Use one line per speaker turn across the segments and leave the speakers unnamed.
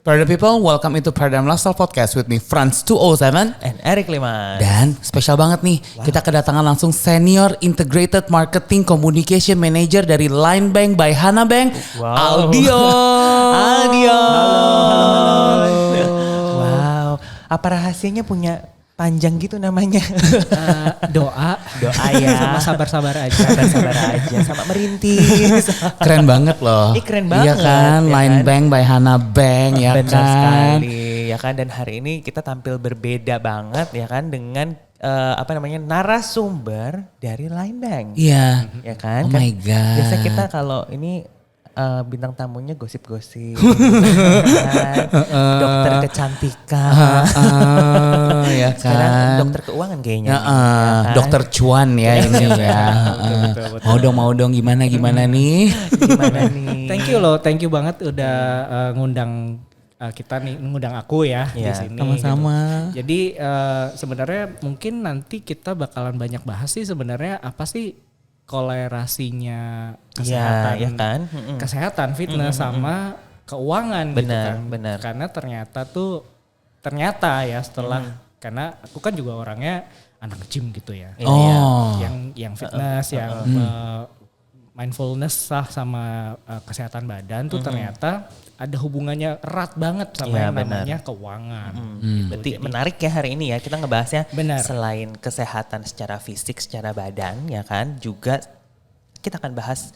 For the people, welcome into Paradigm Lifestyle Podcast with me, Franz 207
and Eric Liman.
Dan spesial banget nih, kita kedatangan langsung Senior Integrated Marketing Communication Manager dari Line Bank by Hana Bank, Aldio.
Halo. Wow, apa rahasianya punya panjang gitu namanya?
Doa
ya.
Sama sabar-sabar aja.
Sabar-sabar aja, sama merintis.
Keren banget loh.
Keren banget.
Iya kan,
ya
Line
kan?
Bank by Hana Bank, ya
Benar
kan.
sekali, ya kan. Dan hari ini kita tampil berbeda banget, ya kan, dengan narasumber dari Line Bank.
Iya.
Ya kan?
Oh my God.
Biasa kita kalau ini bintang tamunya gosip-gosip, dokter kecantikan,
ya
sekarang
kan.
dokter keuangan kayaknya.
Ya,
nih, ya kan?
Dokter Cuan ya ini ya.
Betul.
Mau dong gimana nih?
Gimana nih?
Thank you banget udah ngundang kita nih, ngundang aku ya di
Iya,
sini.
Sama-sama.
Gitu. Jadi sebenarnya mungkin nanti kita bakalan banyak bahas sih sebenarnya apa sih kolerasinya kesehatan,
ya kan?
kesehatan fitness sama keuangan gitu kan.
Benar.
Karena ternyata ya setelah karena aku kan juga orangnya anak gym gitu ya.
Oh.
Yang fitness, yang mindfulness sama kesehatan badan tuh ternyata ada hubungannya erat banget sama yang namanya keuangan.
Berarti menarik ya hari ini ya, kita ngebahasnya.
Benar.
Selain kesehatan secara fisik, secara badan ya kan, juga kita akan bahas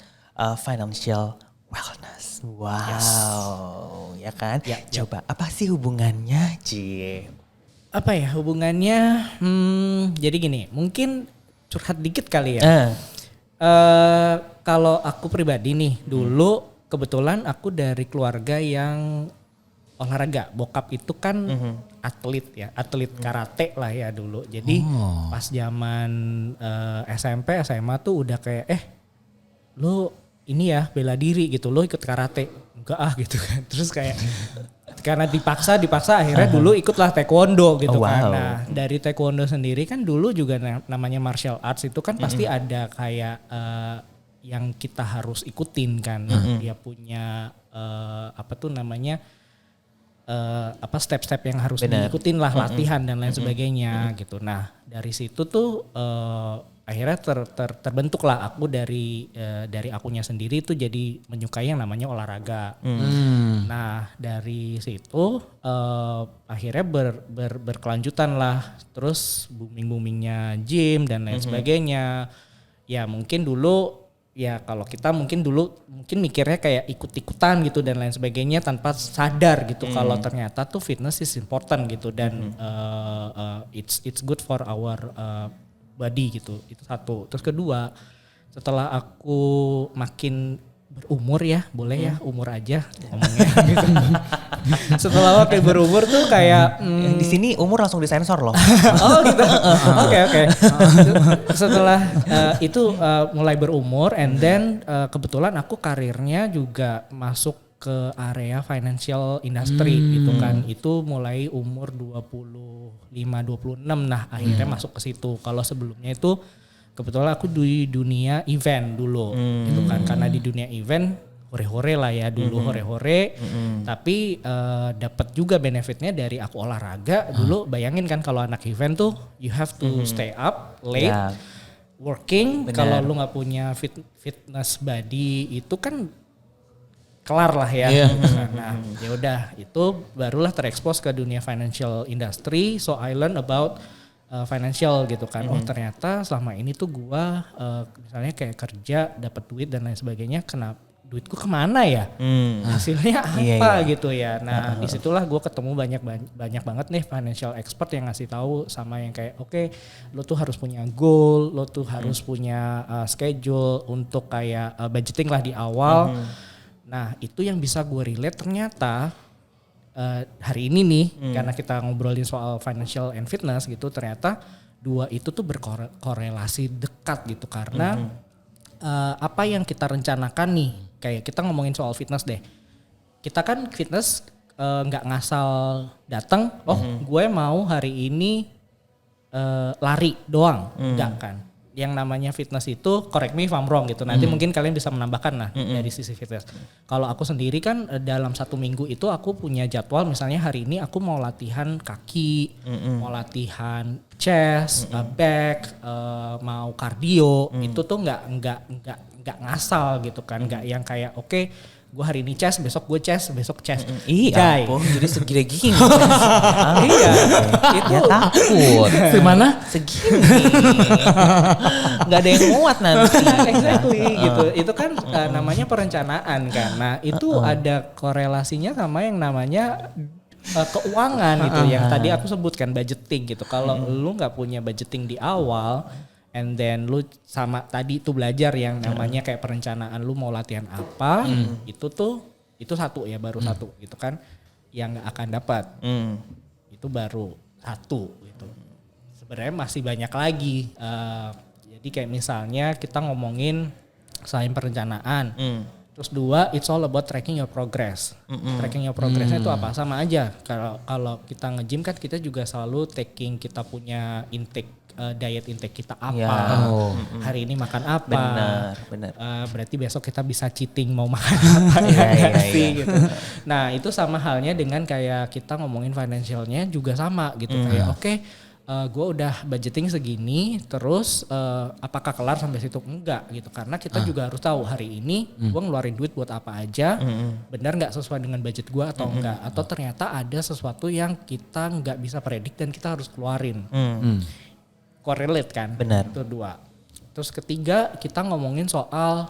financial wellness. Wow, ya kan?
Ya.
Coba apa sih hubungannya, Ci?
Apa ya hubungannya? Jadi gini, mungkin curhat dikit kali ya. Kalau aku pribadi nih, dulu kebetulan aku dari keluarga yang olahraga. Bokap itu kan atlet ya, atlet karate lah ya dulu. Jadi pas zaman SMP, SMA tuh udah kayak lu ini ya bela diri gitu, lu ikut karate. Enggak gitu kan. Terus kayak karena dipaksa akhirnya dulu ikutlah taekwondo gitu kan. Nah dari taekwondo sendiri kan dulu juga namanya martial arts itu kan pasti ada kayak yang kita harus ikutin kan. Dia punya step-step yang harus diikutin lah, latihan dan lain sebagainya gitu. Nah dari situ tuh akhirnya terbentuk lah aku dari akunya sendiri tuh jadi menyukai yang namanya olahraga. Nah dari situ akhirnya berkelanjutan lah, terus boomingnya gym dan lain sebagainya. Ya mungkin dulu ya kalau kita mungkin mikirnya kayak ikut-ikutan gitu dan lain sebagainya tanpa sadar gitu kalau ternyata tuh fitness is important gitu dan it's good for our body gitu. Itu satu. Terus kedua, setelah aku makin berumur ya, boleh ya umur aja ngomongnya gitu. Setelah makin berumur tuh kayak
di sini umur langsung disensor loh.
Oh gitu. Oke. Setelah itu mulai berumur and then kebetulan aku karirnya juga masuk ke area financial industry gitu kan. Itu mulai umur 25-26 nah akhirnya masuk ke situ. Kalau sebelumnya itu kebetulan aku di dunia event dulu gitu kan. Karena di dunia event hore-hore lah ya dulu hore-hore. Tapi dapat juga benefitnya dari aku olahraga. Dulu bayangin kan kalau anak event tuh you have to stay up late working. Kalau lu gak punya fitness body itu kan kelar lah ya. Nah ya udah itu barulah terekspos ke dunia financial industry. So I learn about financial gitu kan. Oh ternyata selama ini tuh gua misalnya kayak kerja dapat duit dan lain sebagainya, kenapa duitku kemana ya? Hasilnya apa gitu ya. Nah disitulah gua ketemu banyak banget nih financial expert yang ngasih tahu sama yang kayak oke, lo tuh harus punya goal, lo tuh harus punya schedule untuk kayak budgeting lah di awal. Nah itu yang bisa gue relate ternyata hari ini nih karena kita ngobrolin soal financial and fitness gitu, ternyata dua itu tuh berkorelasi dekat gitu karena apa yang kita rencanakan nih, kayak kita ngomongin soal fitness deh, kita kan fitness nggak ngasal datang gue mau hari ini lari doang, enggak kan. yang namanya fitness itu, correct me if I'm wrong gitu. Nanti mungkin kalian bisa menambahkan lah dari sisi fitness. Kalau aku sendiri kan dalam 1 minggu itu aku punya jadwal, misalnya hari ini aku mau latihan kaki, mau latihan chest, back, mau cardio. Itu tuh nggak ngasal gitu kan, nggak yang kayak oke, gue hari ini chest, besok gue chest, besok chest.
Iya, jadi segini-gini.
Iya, itu
Ya takut.
Gimana?
Segini. Gak ada yang muat nanti.
exactly gitu. Itu kan namanya perencanaan kan. Nah, itu ada korelasinya sama yang namanya keuangan gitu yang tadi aku sebutkan, budgeting gitu. Kalau lu nggak punya budgeting di awal, and then lu sama tadi tuh belajar yang namanya kayak perencanaan, lu mau latihan apa, itu satu ya, baru satu gitu kan yang nggak akan dapat. Itu baru satu gitu. Sebenarnya masih banyak lagi. Jadi kayak misalnya kita ngomongin selain perencanaan. Terus 2, it's all about tracking your progress. Tracking your progressnya itu apa? Sama aja. Kalau kita nge-gym kan kita juga selalu taking kita punya intake, diet intake kita apa, hari ini makan apa.
Benar.
Berarti besok kita bisa cheating mau makan apa gitu. Nah itu sama halnya dengan kayak kita ngomongin financialnya juga sama gitu. Kayak oke, gue udah budgeting segini, terus apakah kelar sampai situ? Enggak gitu, karena kita juga harus tahu hari ini gue ngeluarin duit buat apa aja, benar nggak sesuai dengan budget gue atau enggak, atau ternyata ada sesuatu yang kita nggak bisa predik dan kita harus keluarin. Correlate kan?
Benar.
Itu 2. Terus ketiga kita ngomongin soal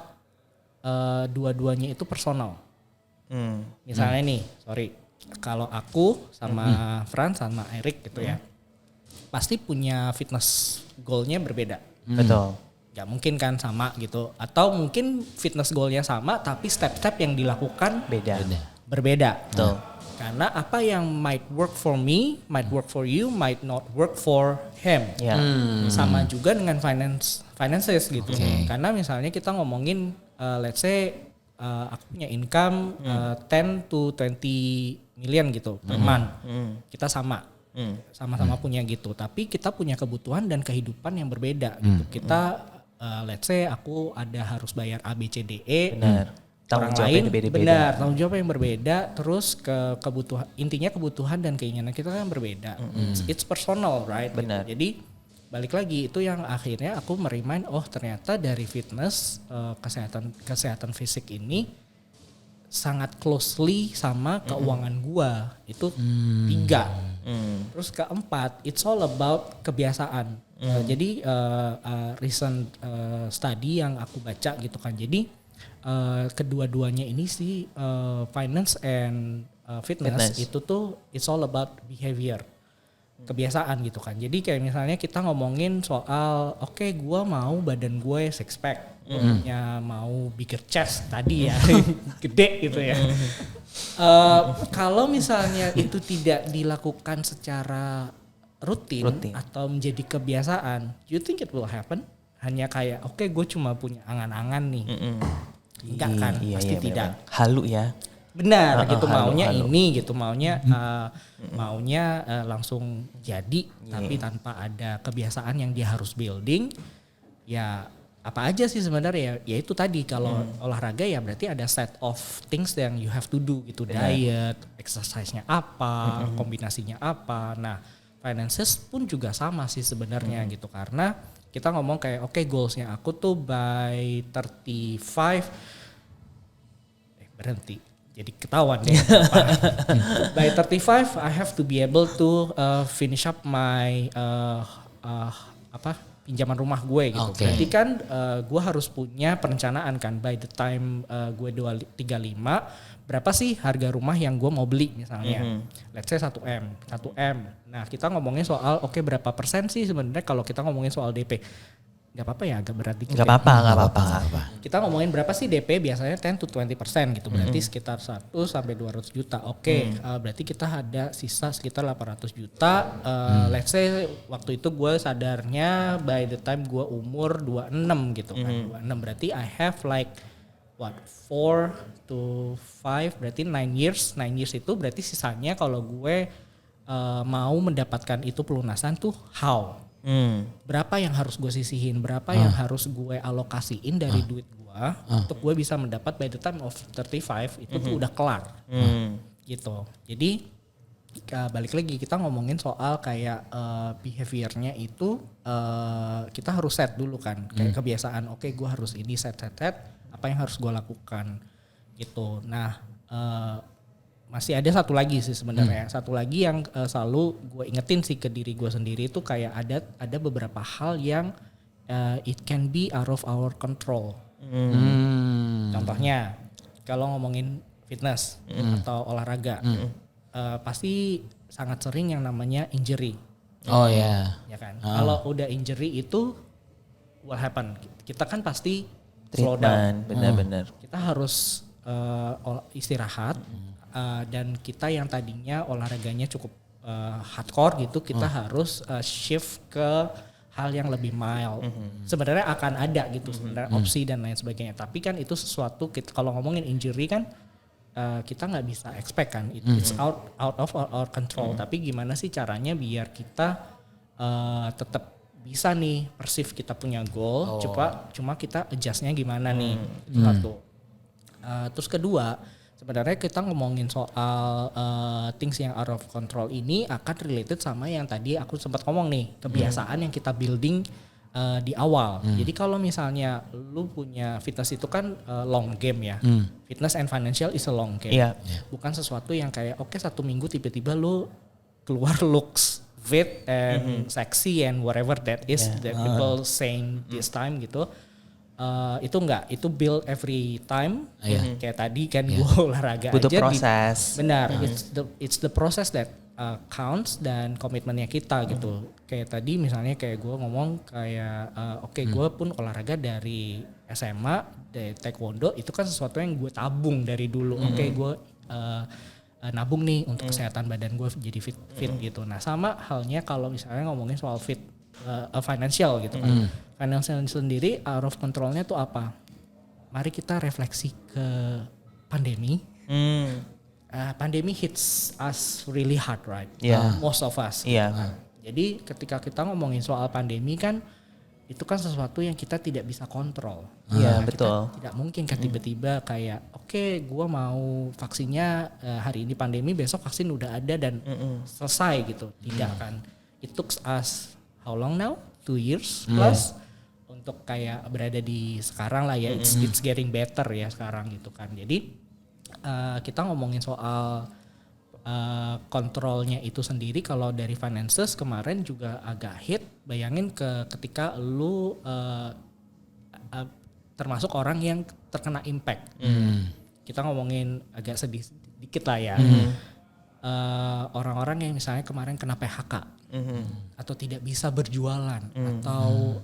dua-duanya itu personal. Misalnya nih, kalau aku sama Frans sama Eric gitu ya, pasti punya fitness goalnya berbeda.
Betul.
Gak mungkin kan sama gitu. Atau mungkin fitness goalnya sama tapi step-step yang dilakukan berbeda.
Betul.
Karena apa yang might work for me, might work for you, might not work for him. Sama juga dengan finances gitu. Karena misalnya kita ngomongin let's say aku punya income 10 to 20 million gitu per month. Kita sama-sama punya gitu. Tapi kita punya kebutuhan dan kehidupan yang berbeda gitu. Kita let's say aku ada harus bayar A, B, C, D, E.
Benar.
Orang lain benar, tanggung jawab yang berbeda, terus kebutuhan, intinya kebutuhan dan keinginan kita kan berbeda. It's personal, right?
Benar.
Gitu. Jadi balik lagi itu yang akhirnya aku merimain, oh ternyata dari fitness, kesehatan fisik ini sangat closely sama keuangan gua. Itu 3. Terus keempat, it's all about kebiasaan. Jadi recent study yang aku baca gitu kan. Jadi kedua-duanya ini sih finance and fitness itu tuh it's all about behavior, kebiasaan gitu kan. Jadi kayak misalnya kita ngomongin soal oke, gua mau badan gue six pack, ya mau bigger chest tadi ya, gede gitu ya. Kalau misalnya itu tidak dilakukan secara rutin atau menjadi kebiasaan, you think it will happen? Hanya kayak oke, gue cuma punya angan-angan nih. Enggak kan, pasti tidak.
Bener. Halu ya.
Benar gitu, maunya ini gitu, maunya langsung jadi, tapi tanpa ada kebiasaan yang dia harus building. Ya apa aja sih sebenarnya, ya itu tadi kalau olahraga ya berarti ada set of things yang you have to do gitu. Diet, exercise-nya apa, kombinasinya apa. Nah finances pun juga sama sih sebenarnya gitu, karena kita ngomong kayak oke, goalsnya aku tuh by 35 berhenti jadi ketahuan deh. By 35 I have to be able to finish up my pinjaman rumah gue gitu. Berarti kan gue harus punya perencanaan kan, by the time gue 35 berapa sih harga rumah yang gue mau beli misalnya. Let's say 1M. Nah kita ngomongin soal berapa persen sih sebenarnya kalau kita ngomongin soal DP. Gak apa-apa ya, agak berat dikit.
Gak apa-apa.
Kita ngomongin berapa sih DP, biasanya 10 to 20% gitu. Berarti sekitar 100 sampai 200 juta. Berarti kita ada sisa sekitar 800 juta. Let's say waktu itu gue sadarnya by the time gue umur 26 gitu kan. 26 berarti I have like 4 to 5 berarti 9 years. 9 years itu berarti sisanya kalau gue mau mendapatkan itu pelunasan tuh how. Berapa yang harus gue sisihin, berapa yang harus gue alokasiin dari duit gue untuk gue bisa mendapat by the time of 35 itu tuh udah kelar. Gitu. Jadi balik lagi kita ngomongin soal kayak behaviornya itu kita harus set dulu kan. Kayak kebiasaan, oke gue harus ini set, apa yang harus gue lakukan gitu. Nah masih ada satu lagi sih sebenarnya. Satu lagi yang selalu gue ingetin sih ke diri gue sendiri itu kayak ada beberapa hal yang it can be out of our control. Contohnya kalau ngomongin fitness atau olahraga, pasti sangat sering yang namanya injury.
Oh ya.
Ya kan. Kalau udah injury itu what happen? Kita kan pasti slow down.
Benar-benar.
Kita harus istirahat. Dan kita yang tadinya olahraganya cukup hardcore gitu, kita harus shift ke hal yang lebih mild. Sebenarnya akan ada gitu sebenarnya opsi dan lain sebagainya. Tapi kan itu sesuatu kalau ngomongin injury kan kita nggak bisa expect kan. It's out of our control. Tapi gimana sih caranya biar kita tetap bisa nih perceive kita punya goal. Cuma kita adjustnya gimana nih. Satu. Terus kedua, sebenarnya kita ngomongin soal things yang out of control ini akan related sama yang tadi aku sempat ngomong nih, kebiasaan yang kita building di awal. Jadi kalau misalnya lu punya fitness itu kan long game ya. Fitness and financial is a long game. Bukan sesuatu yang kayak oke, 1 minggu tiba-tiba lu keluar looks fit and sexy and whatever that is that people saying this time gitu. Itu enggak, itu build every time. Kayak tadi kan gue olahraga
butuh
aja
proses.
Benar, it's the process that counts dan komitmennya kita gitu. Kayak tadi misalnya kayak gue ngomong kayak gue pun olahraga dari SMA, dari taekwondo itu kan sesuatu yang gue tabung dari dulu. Gue nabung nih untuk kesehatan badan gue jadi fit gitu. Nah sama halnya kalau misalnya ngomongin soal financial gitu kan. Financial sendiri out of controlnya tuh apa? Mari kita refleksi ke pandemi. Pandemi hits us really hard, right? Most of us. Jadi ketika kita ngomongin soal pandemi kan itu kan sesuatu yang kita tidak bisa kontrol.
Betul.
Kita tidak mungkin kan tiba-tiba kayak gue mau vaksinnya hari ini pandemi, besok vaksin udah ada dan selesai gitu. Tidak kan. It took us how long now? 2 years plus untuk kayak berada di sekarang lah ya. It's getting better ya sekarang gitu kan. Jadi kita ngomongin soal kontrolnya itu sendiri. Kalau dari finances kemarin juga agak hit. Bayangin ketika lu termasuk orang yang terkena impact. Kita ngomongin agak sedih dikit lah ya. Orang-orang yang misalnya kemarin kena PHK atau tidak bisa berjualan atau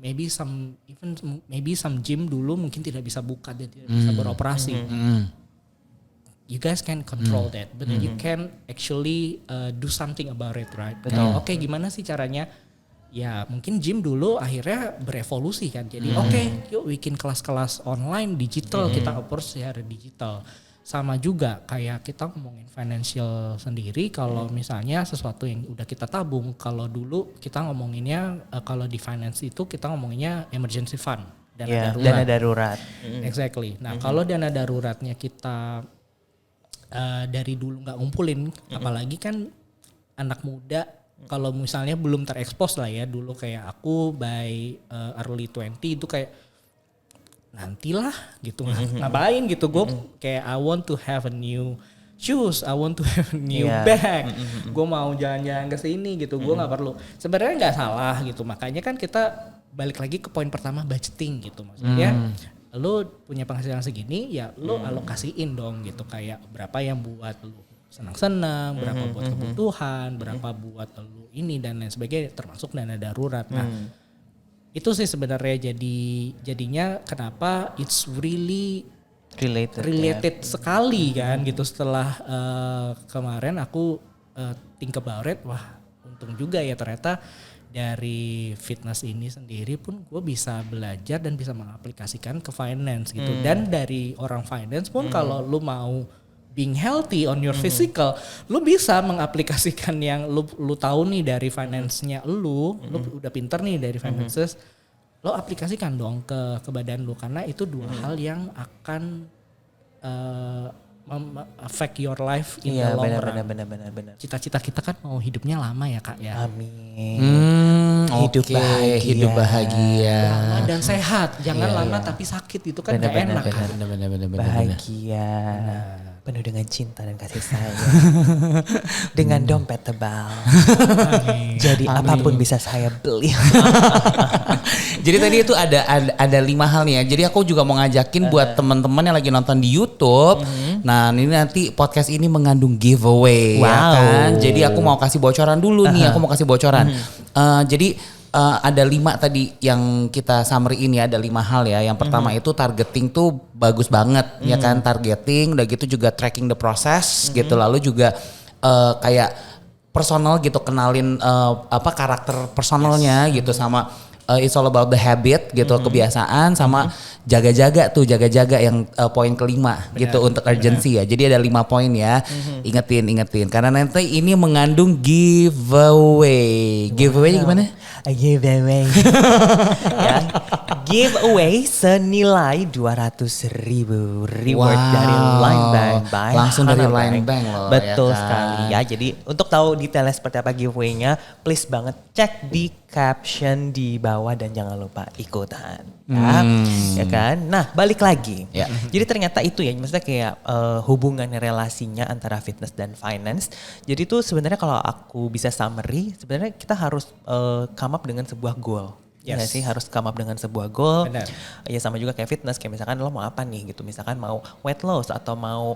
maybe some gym dulu mungkin tidak bisa buka dan tidak bisa beroperasi. You guys can control that, but you can actually do something about it, right? Oke, gimana sih caranya? Ya mungkin gym dulu akhirnya berevolusi kan. Jadi yuk bikin kelas-kelas online digital, kita approach secara digital. Sama juga kayak kita ngomongin financial sendiri, kalau misalnya sesuatu yang udah kita tabung, kalau dulu kita ngomonginnya kalau di finance itu kita ngomonginnya emergency fund, dana darurat. Exactly. Nah kalau dana daruratnya kita dari dulu nggak ngumpulin, apalagi kan anak muda kalau misalnya belum terekspos lah ya, dulu kayak aku by early 20 itu kayak nantilah gitu, ngapain gitu, gue kayak I want to have a new shoes, I want to have a new bag, gue mau jalan-jalan ke sini gitu, gue nggak perlu. Sebenarnya nggak salah gitu, makanya kan kita balik lagi ke poin pertama, budgeting gitu, maksudnya lo punya penghasilan segini ya lo alokasiin dong gitu, kayak berapa yang buat lo senang-senang, berapa buat kebutuhan, berapa buat lo ini dan lain sebagainya, termasuk dana darurat. Nah itu sih sebenarnya jadinya kenapa it's really related sekali kan gitu. Setelah kemarin aku think about it, wah untung juga ya ternyata dari fitness ini sendiri pun gue bisa belajar dan bisa mengaplikasikan ke finance gitu. Dan dari orang finance pun kalau lu mau being healthy on your physical, lu bisa mengaplikasikan yang lu tahu nih dari finance-nya lu udah pinter nih dari finances, lo aplikasikan dong ke badan lu karena itu dua hal yang akan affect your life in the long run.
Benar.
Cita-cita kita kan mau hidupnya lama ya Kak ya.
Amin. Hidup bahagia.
Lama dan sehat, jangan lama tapi sakit itu kan gak enak.
Benar.
Bahagia. Penuh dengan cinta dan kasih sayang. Dengan dompet tebal. Jadi apapun bisa saya beli.
Jadi tadi itu ada 5 hal nih ya. Jadi aku juga mau ngajakin buat teman-teman yang lagi nonton di YouTube. Nah, ini nanti podcast ini mengandung giveaway ya kan. Jadi aku mau kasih bocoran dulu nih. Aku mau kasih bocoran. Jadi ada 5 tadi yang kita summary ini, ada 5 hal ya. Yang pertama itu targeting tuh bagus banget ya kan, targeting, udah gitu juga tracking the process gitu. Lalu juga kayak personal gitu, kenalin karakter personalnya gitu, sama it's all about the habit gitu, kebiasaan, sama jaga-jaga yang poin kelima gitu untuk urgency ya. Jadi ada 5 poin ya. Ingetin karena nanti ini mengandung giveaway. Giveaway gimana?
Giveaway. Ya. Giveaway senilai 200.000 reward dari Line Bank by
langsung dari
Hana
Line Bank loh.
Betul
ya kan?
sekali ya. Jadi untuk tahu detailnya seperti apa giveaway-nya, please banget cek di caption di bawah dan jangan lupa ikutan. Ya kan? Nah, balik lagi.
Ya.
Jadi ternyata itu ya, maksudnya kayak hubungan relasinya antara fitness dan finance. Jadi tuh sebenarnya kalau aku bisa summary, sebenarnya kita harus come up dengan sebuah goal. Ya sih, harus come up dengan sebuah goal.
Benar.
Ya sama juga kayak fitness, kayak misalkan lo mau apa nih gitu. Misalkan mau weight loss atau mau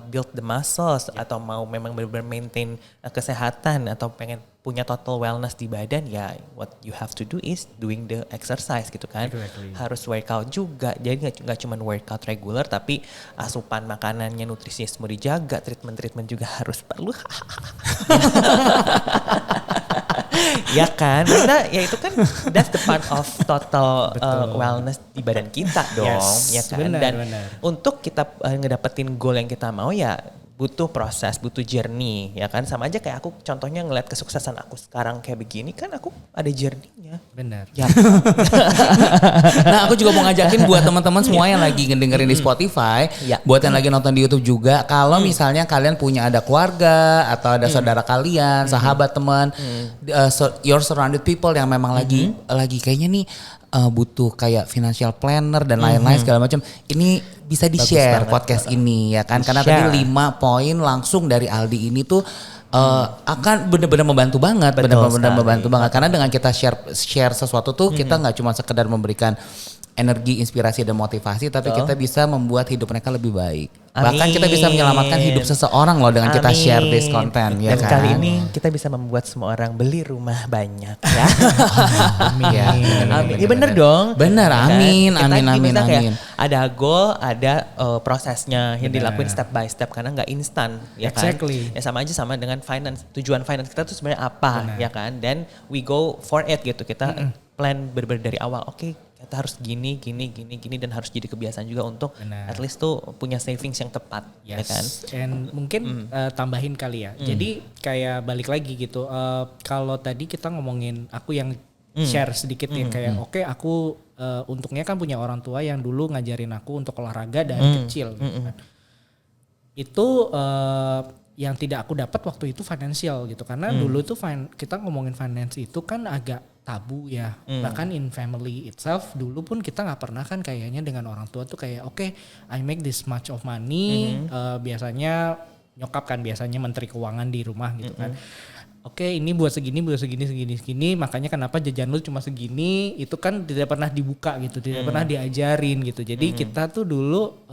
build the muscles atau mau memang benar-benar maintain kesehatan atau pengen punya total wellness di badan, ya what you have to do is doing the exercise gitu kan.
Exactly.
Harus workout juga. Jadi nggak cuma workout regular tapi asupan makanannya, nutrisinya semua dijaga, treatment juga harus perlu. Ya kan, karena ya itu kan that's the part of total wellness di badan kita dong, ya kan.
Benar,
Dan
benar.
untuk kita ngedapetin goal yang kita mau ya butuh proses, butuh journey, ya kan. Sama aja kayak aku contohnya ngeliat kesuksesan aku sekarang kayak begini kan, aku ada journey-nya.
Benar.
Ya.
Nah, aku juga mau ngajakin buat teman-teman semua yang lagi ngedengerin di Spotify, buat yang lagi nonton di YouTube juga, kalau misalnya kalian punya ada keluarga atau ada saudara kalian, sahabat, teman, your surrounded people yang memang lagi kayaknya nih butuh kayak financial planner dan lain-lain segala macam. Ini bisa di-share podcast ini ya kan, karena tadi 5 poin langsung dari Aldi ini tuh akan benar-benar membantu banget, benar-benar membantu banget, karena dengan kita share sesuatu tuh kita nggak cuma sekedar memberikan energi, inspirasi dan motivasi, tapi kita bisa membuat hidup mereka lebih baik. Bahkan kita bisa menyelamatkan hidup seseorang loh dengan kita share this content ya
Dan
kan.
kali ini kita bisa membuat semua orang beli rumah banyak ya.
Amin. Ya,
Amin. Ya bener dong.
Bener, amin,
Kita
amin.
kayak ada goal, ada prosesnya yang dilakuin step by step karena nggak instan, ya kan.
Exactly.
Ya sama aja sama dengan finance. Tujuan finance kita tuh sebenarnya apa, ya kan? Dan we go for it gitu. Kita plan bener-bener dari awal. Oke, kita harus gini dan harus jadi kebiasaan juga untuk at least tuh punya savings yang tepat, ya kan.
And mungkin tambahin kali ya. Jadi kayak balik lagi gitu. Kalau tadi kita ngomongin, aku yang share sedikit ya kayak oke, aku untungnya kan punya orang tua yang dulu ngajarin aku untuk olahraga dari kecil. Gitu kan. Itu yang tidak aku dapat waktu itu financial gitu, karena dulu tuh kita ngomongin finance itu kan agak tabu ya, bahkan in family itself dulu pun kita nggak pernah kan kayaknya dengan orang tua tuh kayak oke, I make this much of money, biasanya nyokap kan biasanya menteri keuangan di rumah gitu kan. Oke, ini buat segini, makanya kenapa jajan lu cuma segini, itu kan tidak pernah dibuka gitu, tidak pernah diajarin gitu. Jadi kita tuh dulu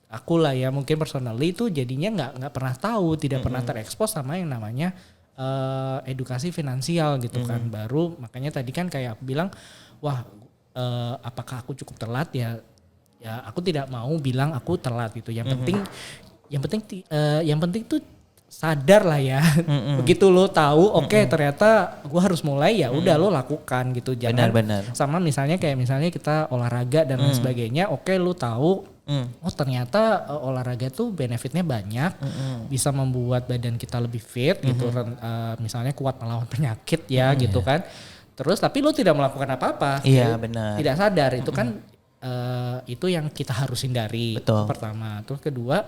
aku lah ya mungkin personally itu jadinya nggak pernah tahu, tidak pernah terekspos sama yang namanya edukasi finansial gitu kan. Baru makanya tadi kan kayak aku bilang, wah apakah aku cukup telat ya aku tidak mau bilang aku telat gitu. Yang penting tuh sadar lah ya. Begitu lo tahu oke, ternyata gue harus mulai, ya udah lo lakukan gitu. Jangan
Benar.
sama misalnya kayak misalnya kita olahraga dan lain sebagainya, oke lo tahu oh ternyata olahraga tuh benefitnya banyak, bisa membuat badan kita lebih fit gitu, misalnya kuat melawan penyakit ya gitu kan. Terus tapi lu tidak melakukan apa-apa,
Iya, benar.
tidak sadar itu kan itu yang kita harus hindari.
Betul.
Pertama, terus kedua